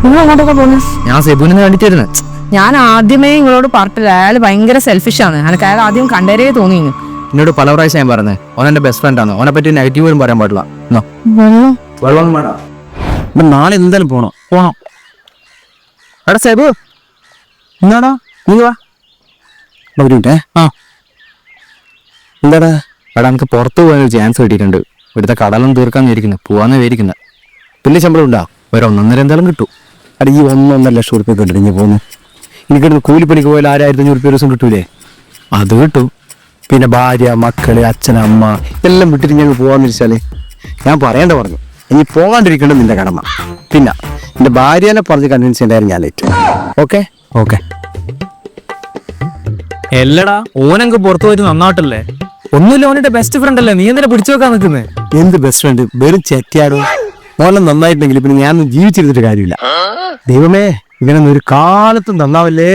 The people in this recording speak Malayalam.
നിങ്ങൾ അങ്ങോട്ടൊക്കെ പോകുന്നത്? ഞാൻ സെബുവിനെ കണ്ടിട്ടായിരുന്നു. ഞാൻ ആദ്യമേ നിങ്ങളോട് പറഞ്ഞില്ല, അയാൾ ഭയങ്കര സെൽഫിഷാണ്. എനിക്ക് അയാൾ ആദ്യം കണ്ടേരേ തോന്നി. എന്നോട് പല പ്രാവശ്യം ഞാൻ പറഞ്ഞത് ഓനെന്റെ ബെസ്റ്റ് ഫ്രണ്ട് ആണ്, ഓനെ പറ്റി നെഗറ്റീവ് പോലും പറയാൻ പാടില്ല. വെള്ളം വേണ്ട. നാളെ എന്തായാലും പോണം. എടാ സെബു, എന്താടാ നീ വാ ഒരു മിനിറ്റേ. എന്താടാ? എടാ എനിക്ക് പുറത്ത് പോകാനൊരു ചാൻസ് കിട്ടിയിട്ടുണ്ട്. ഇവിടുത്തെ കടലൊന്നും തീർക്കാന്ന് വിചാരിക്കുന്നത്, പോവാന്ന് വിചാരിക്കുന്നത്. വലിയ ശമ്പളം ഉണ്ടാ? ഒരു 1.5 എന്തായാലും കിട്ടും. അല്ല ഈ 1.5 ലക്ഷം ഉറുപ്പ്യ കിട്ടും ഇനി പോകുന്നു. എനിക്കിടുന്ന് കൂലിപ്പണിക്ക് പോയാൽ 1500 ഉറുപ്പ്യ ദിവസം കിട്ടൂലേ? അത് കിട്ടും. പിന്നെ ഭാര്യ, മക്കള്, അച്ഛൻ, അമ്മ ഇതെല്ലാം വിട്ടിട്ട് ഞങ്ങൾ പോകാന്ന് വെച്ചാല് ഞാൻ പറയേണ്ട പറഞ്ഞു. ഇനി പോകാണ്ടിരിക്കേണ്ടത് നിന്റെ കടമ. പിന്നെ എന്റെ ഭാര്യനെ പറഞ്ഞ് കൺവിൻസ് ചെയ്യണ്ടായിരുന്നു ഞാൻ ലേറ്റ്. Okay okay. എല്ലടാ, ഓനങ്ങ് പുറത്തു പോയിട്ട് നന്നാവട്ടല്ലേ? ഒന്നുമില്ല, ഓനിന്റെ ബെസ്റ്റ് ഫ്രണ്ട് അല്ലേ, നീ എന്തിനാ പിടിച്ചു വെക്കാൻ നിൽക്കുന്നേ? എന്ത് ബെസ്റ്റ് ഫ്രണ്ട്? വെറും ചെറ്റിയാടോ. ഓണം നന്നായിട്ടുണ്ടെങ്കിൽ പിന്നെ ഞാനൊന്നും ജീവിച്ചിരുന്നിട്ട് കാര്യമില്ല. ദൈവമേ, ഇവനൊന്നും ഒരു കാലത്തും നന്നാവല്ലേ.